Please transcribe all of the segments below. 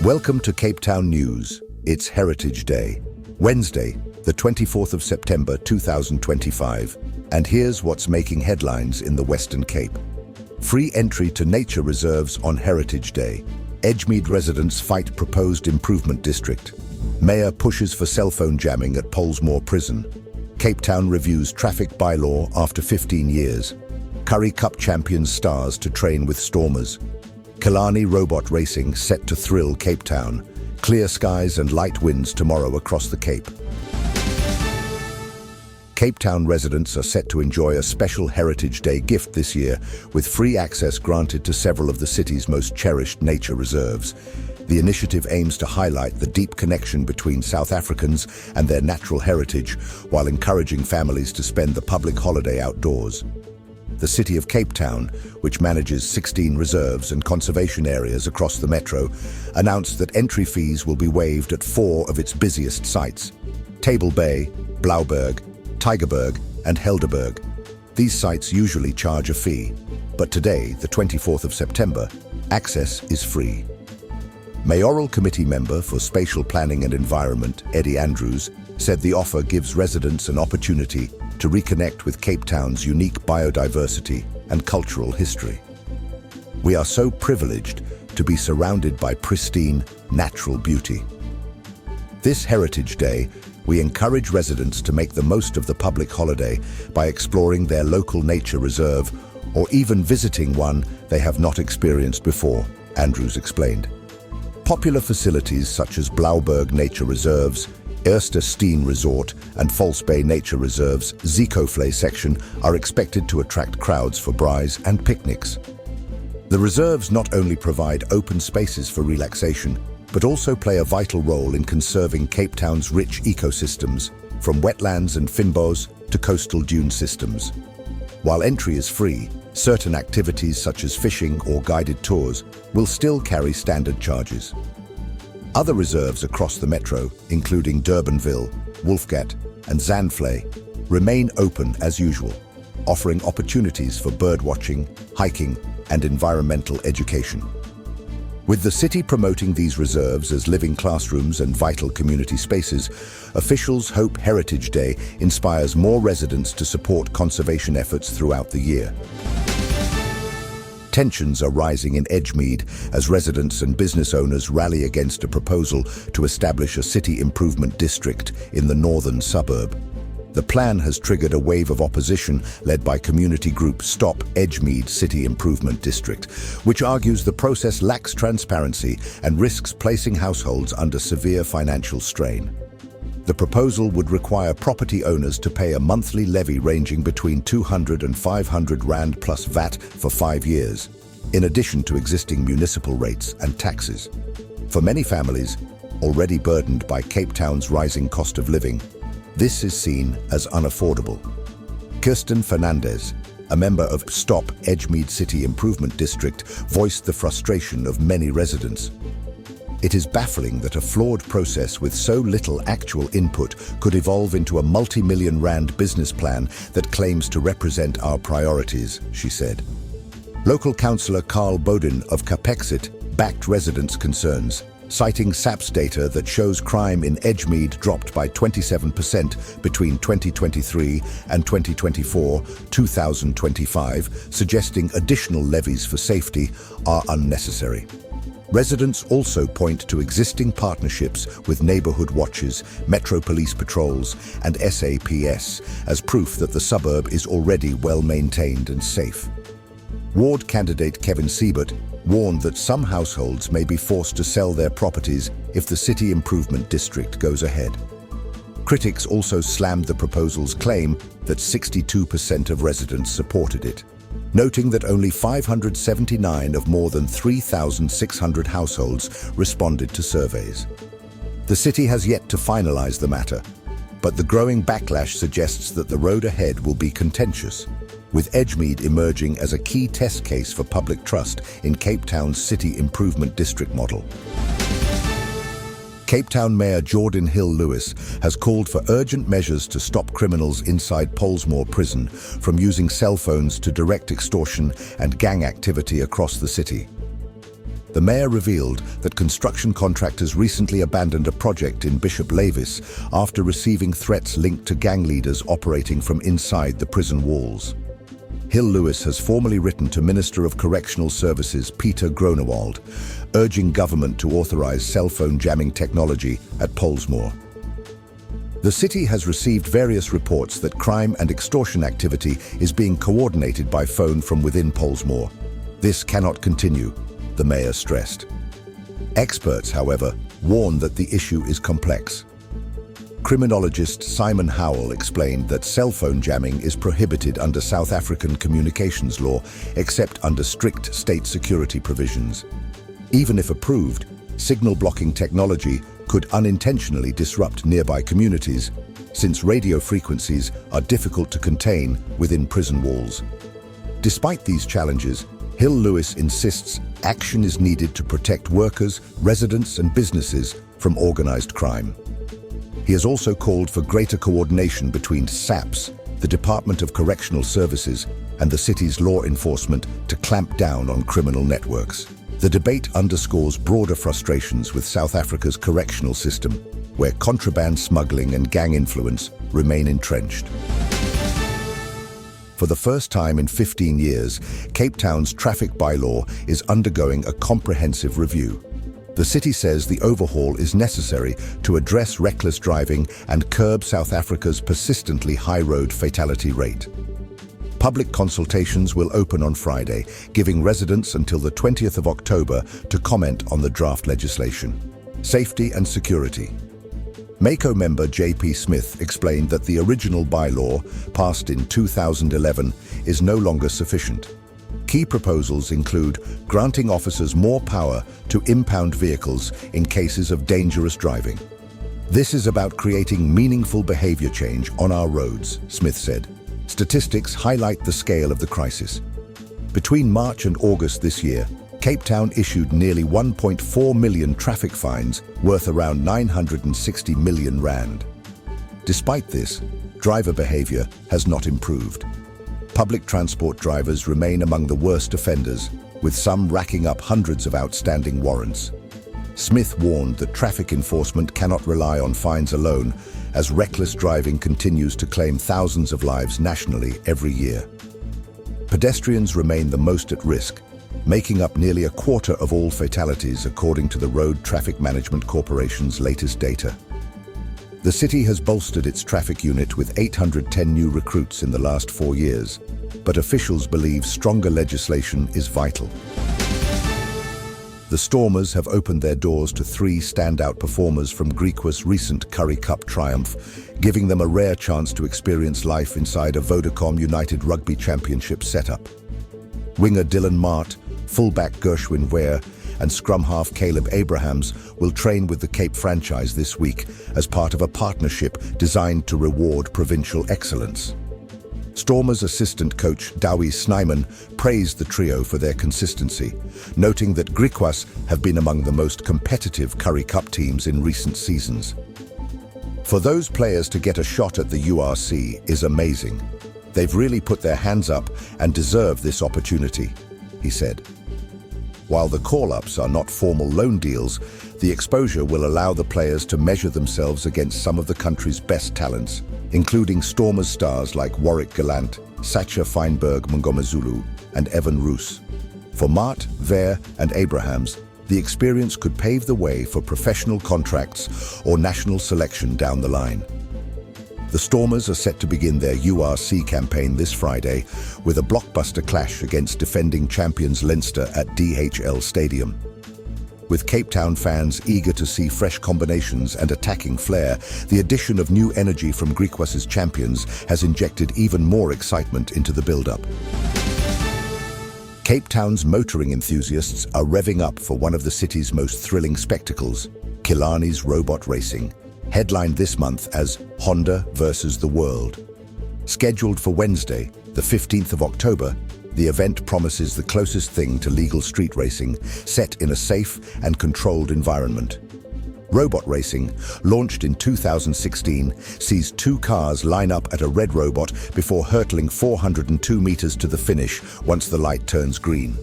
Welcome to Cape Town News. It's Heritage Day, Wednesday, the 24th of September 2025. And here's what's making headlines in the Western Cape. Free entry to nature reserves on Heritage Day. Edgemead residents fight proposed improvement district. Mayor pushes for cell phone jamming at Pollsmoor Prison. Cape Town reviews traffic bylaw after 15 years. Currie Cup champions stars to train with Stormers. Killarney robot racing set to thrill Cape Town. Clear skies and light winds tomorrow across the Cape. Cape Town residents are set to enjoy a special Heritage Day gift this year, with free access granted to several of the city's most cherished nature reserves. The initiative aims to highlight the deep connection between South Africans and their natural heritage, while encouraging families to spend the public holiday outdoors. The City of Cape Town, which manages 16 reserves and conservation areas across the metro, announced that entry fees will be waived at 4 of its busiest sites: Table Bay, Blauberg, Tygerberg and Helderberg. These sites usually charge a fee, but today, the 24th of September, access is free. Mayoral Committee Member for Spatial Planning and Environment, Eddie Andrews, said the offer gives residents an opportunity to reconnect with Cape Town's unique biodiversity and cultural history. We are so privileged to be surrounded by pristine, natural beauty. This Heritage Day, we encourage residents to make the most of the public holiday by exploring their local nature reserve or even visiting one they have not experienced before, Andrews explained. Popular facilities such as Blauberg Nature Reserves, Steen Resort and False Bay Nature Reserve's Zekoflay section are expected to attract crowds for braais and picnics. The reserves not only provide open spaces for relaxation, but also play a vital role in conserving Cape Town's rich ecosystems, from wetlands and fynbos to coastal dune systems. While entry is free, certain activities such as fishing or guided tours will still carry standard charges. Other reserves across the metro, including Durbanville, Wolfgat and Zandvlei, remain open as usual, offering opportunities for birdwatching, hiking and environmental education. With the city promoting these reserves as living classrooms and vital community spaces, officials hope Heritage Day inspires more residents to support conservation efforts throughout the year. Tensions are rising in Edgemead as residents and business owners rally against a proposal to establish a city improvement district in the northern suburb. The plan has triggered a wave of opposition led by community group Stop Edgemead City Improvement District, which argues the process lacks transparency and risks placing households under severe financial strain. The proposal would require property owners to pay a monthly levy ranging between 200 and 500 rand plus VAT for 5 years, in addition to existing municipal rates and taxes. For many families, already burdened by Cape Town's rising cost of living, this is seen as unaffordable. Kirsten Fernandez, a member of Stop Edgemead City Improvement District, voiced the frustration of many residents. It is baffling that a flawed process with so little actual input could evolve into a multi-million rand business plan that claims to represent our priorities, she said. Local councillor Carl Bodin of Capexit backed residents' concerns, citing SAP's data that shows crime in Edgemead dropped by 27% between 2023 and 2024-2025, suggesting additional levies for safety are unnecessary. Residents also point to existing partnerships with neighbourhood watches, Metro Police patrols and SAPS as proof that the suburb is already well maintained and safe. Ward candidate Kevin Siebert warned that some households may be forced to sell their properties if the City Improvement District goes ahead. Critics also slammed the proposal's claim that 62% of residents supported it, noting that only 579 of more than 3,600 households responded to surveys. The city has yet to finalize the matter, but the growing backlash suggests that the road ahead will be contentious, with Edgemead emerging as a key test case for public trust in Cape Town's City Improvement District model. Cape Town Mayor Jordan Hill-Lewis has called for urgent measures to stop criminals inside Pollsmoor Prison from using cell phones to direct extortion and gang activity across the city. The mayor revealed that construction contractors recently abandoned a project in Bishop Lavis after receiving threats linked to gang leaders operating from inside the prison walls. Hill Lewis has formally written to Minister of Correctional Services Peter Gronewald, urging government to authorize cell phone jamming technology at Pollsmoor. The city has received various reports that crime and extortion activity is being coordinated by phone from within Pollsmoor. This cannot continue, the mayor stressed. Experts, however, warn that the issue is complex. Criminologist Simon Howell explained that cell phone jamming is prohibited under South African communications law, except under strict state security provisions. Even if approved, signal blocking technology could unintentionally disrupt nearby communities, since radio frequencies are difficult to contain within prison walls. Despite these challenges, Hill Lewis insists action is needed to protect workers, residents and businesses from organized crime. He has also called for greater coordination between SAPS, the Department of Correctional Services, and the city's law enforcement to clamp down on criminal networks. The debate underscores broader frustrations with South Africa's correctional system, where contraband smuggling and gang influence remain entrenched. For the first time in 15 years, Cape Town's traffic bylaw is undergoing a comprehensive review. The city says the overhaul is necessary to address reckless driving and curb South Africa's persistently high road fatality rate. Public consultations will open on Friday, giving residents until the 20th of October to comment on the draft legislation. Safety and security. MACO member J.P. Smith explained that the original bylaw, passed in 2011, is no longer sufficient. Key proposals include granting officers more power to impound vehicles in cases of dangerous driving. This is about creating meaningful behavior change on our roads, Smith said. Statistics highlight the scale of the crisis. Between March and August this year, Cape Town issued nearly 1.4 million traffic fines worth around 960 million rand. Despite this, driver behavior has not improved. Public transport drivers remain among the worst offenders, with some racking up hundreds of outstanding warrants. Smith warned that traffic enforcement cannot rely on fines alone, as reckless driving continues to claim thousands of lives nationally every year. Pedestrians remain the most at risk, making up nearly a quarter of all fatalities according to the Road Traffic Management Corporation's latest data. The city has bolstered its traffic unit with 810 new recruits in the last 4 years, but officials believe stronger legislation is vital. The Stormers have opened their doors to 3 standout performers from Griquas' recent Currie Cup triumph, giving them a rare chance to experience life inside a Vodacom United Rugby Championship setup. Winger Dylan Mart, fullback Gershwin Ware, and scrum half Caleb Abrahams will train with the Cape franchise this week as part of a partnership designed to reward provincial excellence. Stormers assistant coach Dowie Snyman praised the trio for their consistency, noting that Griquas have been among the most competitive Currie Cup teams in recent seasons. For those players to get a shot at the URC is amazing. They've really put their hands up and deserve this opportunity, he said. While the call-ups are not formal loan deals, the exposure will allow the players to measure themselves against some of the country's best talents, including Stormers stars like Warwick Gallant, Sacha Feinberg Mngomezulu, and Evan Roos. For Mart, Ware, and Abrahams, the experience could pave the way for professional contracts or national selection down the line. The Stormers are set to begin their URC campaign this Friday with a blockbuster clash against defending champions Leinster at DHL Stadium. With Cape Town fans eager to see fresh combinations and attacking flair, the addition of new energy from Griquas' champions has injected even more excitement into the build-up. Cape Town's motoring enthusiasts are revving up for one of the city's most thrilling spectacles, Killarney's robot racing, headlined this month as Honda versus the World. Scheduled for Wednesday, the 15th of October, the event promises the closest thing to legal street racing, set in a safe and controlled environment. Robot racing, launched in 2016, sees 2 cars line up at a red robot before hurtling 402 meters to the finish once the light turns green.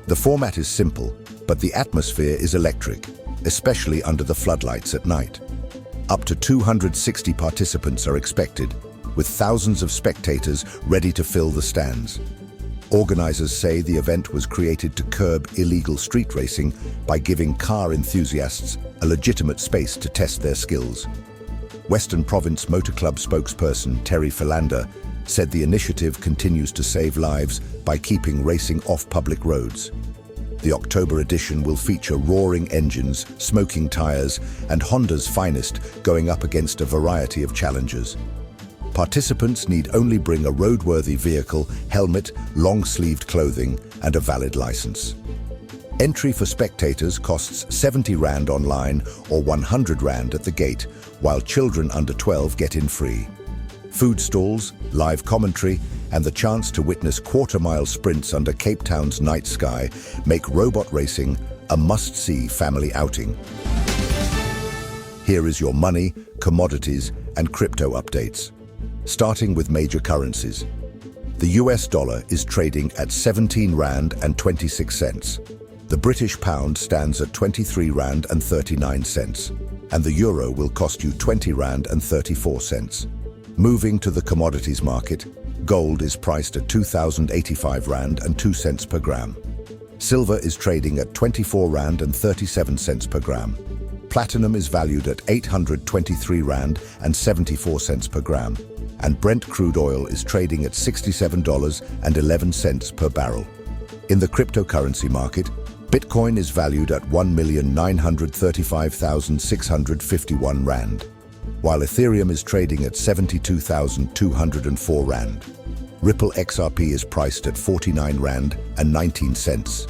The format is simple. but the atmosphere is electric, especially under the floodlights at night. Up to 260 participants are expected, with thousands of spectators ready to fill the stands. Organizers say the event was created to curb illegal street racing by giving car enthusiasts a legitimate space to test their skills. Western Province Motor Club spokesperson Terry Philander said the initiative continues to save lives by keeping racing off public roads. The October edition will feature roaring engines, smoking tires, and Honda's finest going up against a variety of challengers. Participants need only bring a roadworthy vehicle, helmet, long-sleeved clothing, and a valid license. Entry for spectators costs 70 Rand online or 100 Rand at the gate, while children under 12 get in free. Food stalls, live commentary, and the chance to witness quarter-mile sprints under Cape Town's night sky make robot racing a must-see family outing. Here is your money, commodities, and crypto updates. Starting with major currencies. The US dollar is trading at 17 Rand and 26 cents. The British pound stands at 23 Rand and 39 cents. And the euro will cost you 20 Rand and 34 cents. Moving to the commodities market, gold is priced at 2,085 Rand and 2 cents per gram. Silver is trading at 24 Rand and 37 cents per gram. Platinum is valued at 823 Rand and 74 cents per gram. And Brent crude oil is trading at $67.11 per barrel. In the cryptocurrency market, Bitcoin is valued at 1,935,651 Rand, while Ethereum is trading at 72,204 Rand. Ripple XRP is priced at 49 Rand and 19 cents.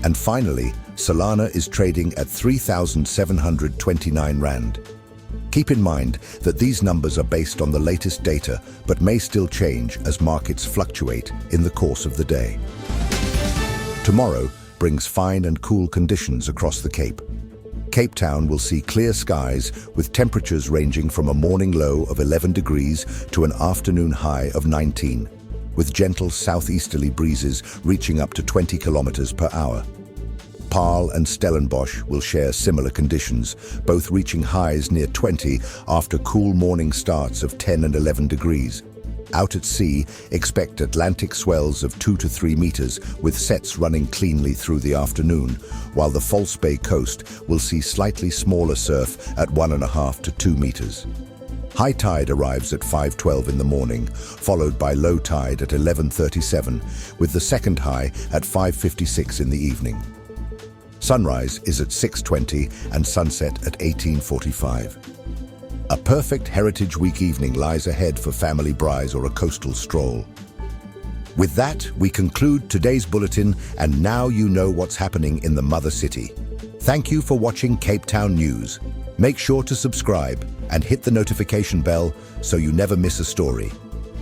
And finally, Solana is trading at 3,729 Rand. Keep in mind that these numbers are based on the latest data, but may still change as markets fluctuate in the course of the day. Tomorrow brings fine and cool conditions across the Cape. Cape Town will see clear skies with temperatures ranging from a morning low of 11 degrees to an afternoon high of 19, with gentle southeasterly breezes reaching up to 20 kilometers per hour. Paarl and Stellenbosch will share similar conditions, both reaching highs near 20 after cool morning starts of 10 and 11 degrees. Out at sea, expect Atlantic swells of 2 to 3 meters with sets running cleanly through the afternoon, while the False Bay coast will see slightly smaller surf at 1.5 to 2 meters. High tide arrives at 5:12 in the morning, followed by low tide at 11:37, with the second high at 5:56 in the evening. Sunrise is at 6:20 and sunset at 18:45. A perfect Heritage Week evening lies ahead for family braais or a coastal stroll. With that, we conclude today's bulletin, and now you know what's happening in the mother city. Thank you for watching Cape Town News. Make sure to subscribe and hit the notification bell so you never miss a story.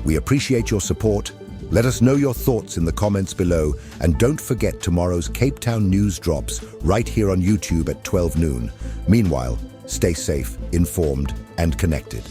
We appreciate your support. Let us know your thoughts in the comments below, and don't forget tomorrow's Cape Town News drops right here on YouTube at 12 noon. Meanwhile, stay safe, informed, and connected.